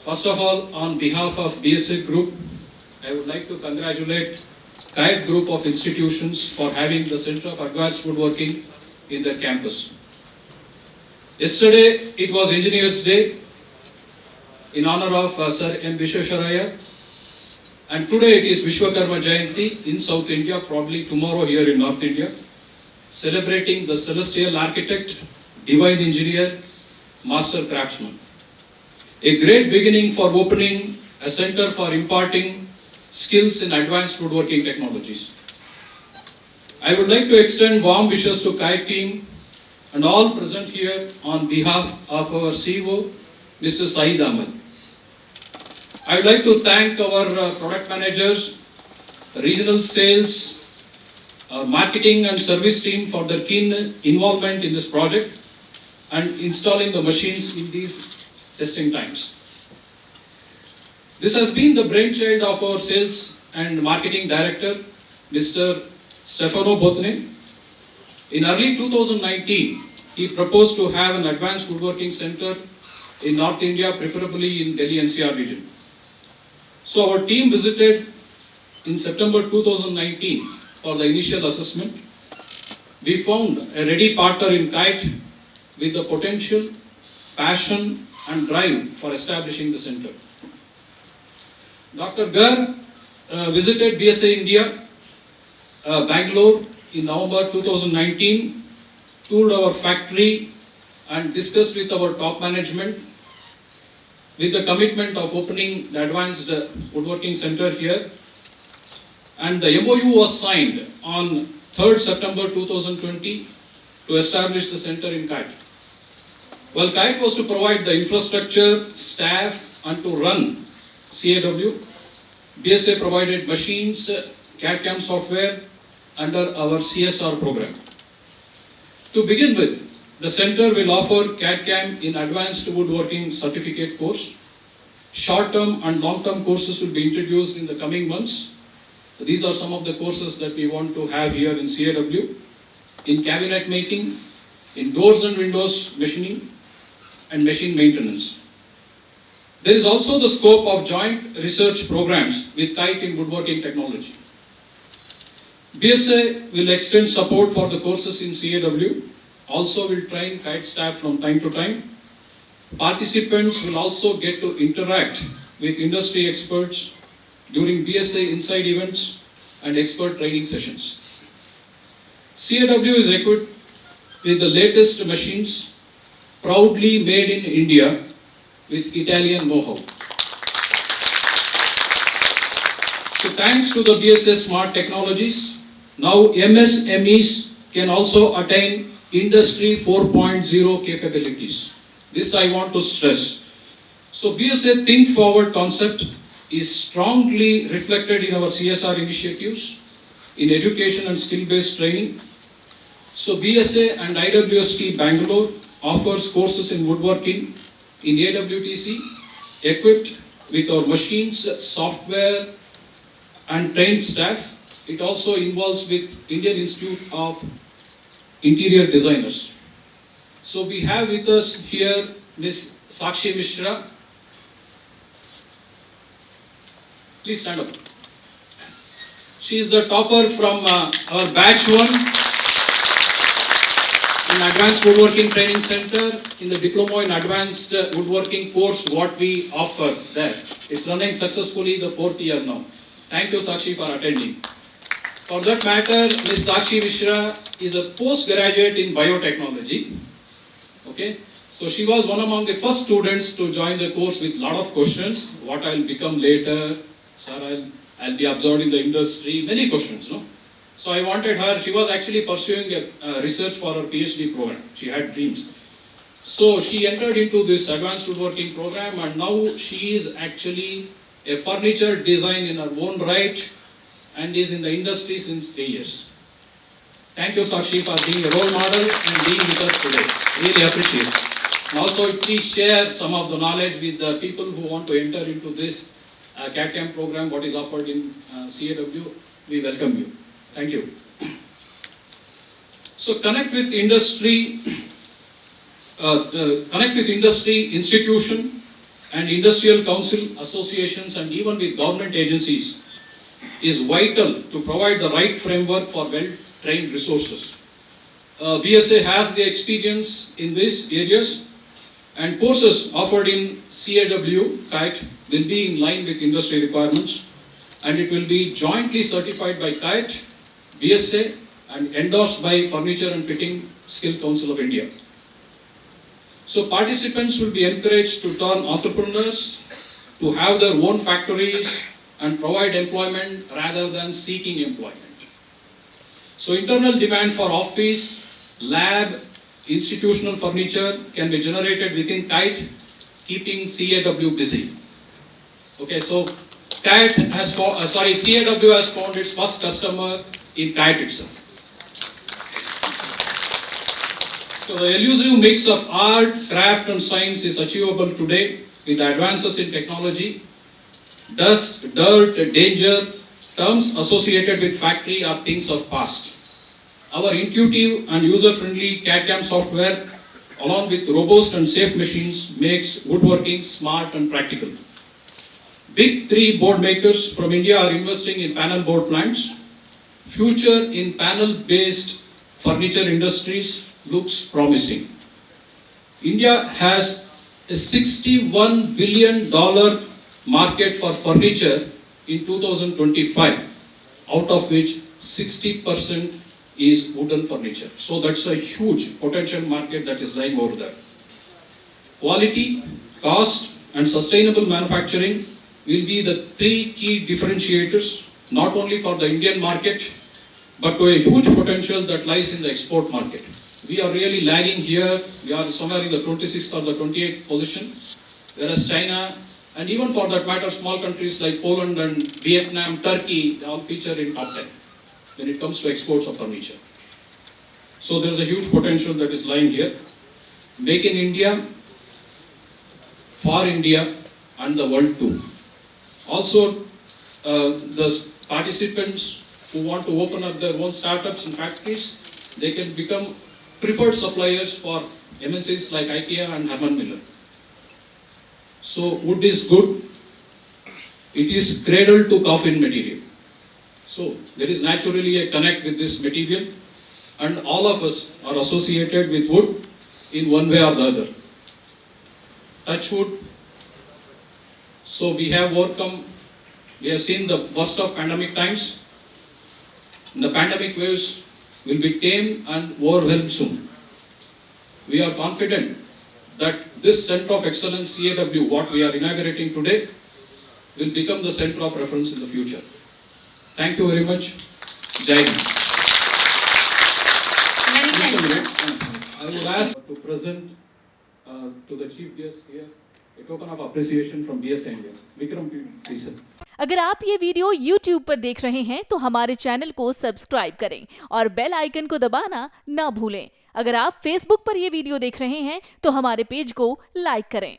First of all, on behalf of BSA Group, I would like to congratulate Kite Group of institutions for having the Center of Advanced Woodworking in their campus. Yesterday, it was Engineers Day in honor of Sir M. Vishwesvaraya, and today it is Vishwakarma Jayanti in South India, probably tomorrow here in North India, celebrating the celestial architect, divine engineer, master craftsman. A great beginning for opening a center for imparting skills in advanced woodworking technologies. I would like to extend warm wishes to Kite team and all present here on behalf of our CEO, Mr. Saeed Ahmed. I would like to thank our product managers, regional sales, marketing and service team for their keen involvement in this project and installing the machines in these testing times. This has been the brainchild of our sales and marketing director, Mr. Stefano Botne. In early 2019, he proposed to have an advanced woodworking center in North India, preferably in Delhi NCR region. So our team visited in September 2019 for the initial assessment. We found a ready partner in Kite with the potential, passion and drive for establishing the center. Dr. Gar visited BSA India, Bangalore in November 2019, toured our factory and discussed with our top management with the commitment of opening the advanced woodworking center here. And the MOU was signed on 3rd September 2020 to establish the center in Kite. Well, Kite was to provide the infrastructure, staff and to run CAW. BSA provided machines, CAD/CAM software under our CSR program. To begin with, the center will offer CAD/CAM in Advanced Woodworking Certificate course. Short-term and long-term courses will be introduced in the coming months. These are some of the courses that we want to have here in CAW. In cabinet making, in doors and windows machining, and machine maintenance. There is also the scope of joint research programs with Kite in woodworking technology. BSA will extend support for the courses in CAW. Also will train Kite staff from time to time. Participants will also get to interact with industry experts during BSA Inside events and expert training sessions. CAW is equipped with the latest machines, proudly made in India with Italian know-how. So thanks to the BSA Smart Technologies, now MSMEs can also attain Industry 4.0 capabilities. This I want to stress. So BSA Think Forward concept is strongly reflected in our CSR initiatives, in education and skill-based training. So BSA and IWST Bangalore offers courses in woodworking in AWTC, equipped with our machines, software and trained staff. It also involves with Indian Institute of Interior Designers. So we have with us here Ms. Sakshi Mishra. Please stand up. She is the topper from our batch 1 in Advanced Woodworking Training Center in the Diploma in Advanced Woodworking course what we offer there. It's running successfully the 4th year now. Thank you, Sakshi, for attending. For that matter, Ms. Sakshi Mishra is a postgraduate in biotechnology. Okay, so she was one among the first students to join the course with a lot of questions. What I'll become later, sir, I'll be absorbed in the industry, many questions, no? So I wanted her, she was actually pursuing a research for her PhD program. She had dreams. So she entered into this advanced woodworking program and now she is actually a furniture design in her own right and is in the industry since 3 years. Thank you, Sakshi, for being a role model and being with us today. Really appreciate it. And also, please share some of the knowledge with the people who want to enter into this CAD/CAM program, what is offered in CAW. We welcome you. Thank you. So connect with industry institution and industrial council associations and even with government agencies is vital to provide the right framework for well-trained resources. BSA has the experience in these areas, and courses offered in CAW, KITE, will be in line with industry requirements, and it will be jointly certified by KITE, BSA, and endorsed by Furniture and Fitting Skill Council of India. So participants will be encouraged to turn entrepreneurs, to have their own factories and provide employment rather than seeking employment. So internal demand for office, lab, institutional furniture can be generated within KITE, keeping CAW busy. Okay, so CAW has found its first customer in KITE itself. So the elusive mix of art, craft and science is achievable today with advances in technology. Dust, dirt, danger, terms associated with factory are things of past. Our intuitive and user-friendly CAD/CAM software along with robust and safe machines makes woodworking smart and practical. Big three board makers from India are investing in panel board plants. Future in panel-based furniture industries looks promising. India has a $61 billion market for furniture in 2025, out of which 60% is wooden furniture. So that's a huge potential market that is lying over there. Quality, cost, and sustainable manufacturing will be the three key differentiators, not only for the Indian market, but to a huge potential that lies in the export market. We are really lagging here. We are somewhere in the 26th or the 28th position, whereas China, and even for that matter, small countries like Poland and Vietnam, Turkey, they all feature in top 10 when it comes to exports of furniture. So there is a huge potential that is lying here. Make in India, for India, and the world too. Also, the participants who want to open up their own startups and factories, they can become preferred suppliers for MNCs like IKEA and Herman Miller. So wood is good. It is cradle to coffin material. So there is naturally a connect with this material, and all of us are associated with wood in one way or the other. Touch wood. So we have seen the worst of pandemic times. The pandemic waves will be tamed and overwhelmed soon. We are confident that this Center of Excellence CAW, what we are inaugurating today, will become the center of reference in the future. Thank you very much. Jai Hind. Many thanks. I would ask to present to the chief guest here a token of appreciation from BSA India. Vikram, please sir. अगर आप ये video YouTube पर देख रहे हैं तो हमारे channel को सब्सक्राइब करें और बेल आइकन को दबाना ना भूलें। अगर आप Facebook पर ये वीडियो देख रहे हैं तो हमारे पेज को लाइक करें।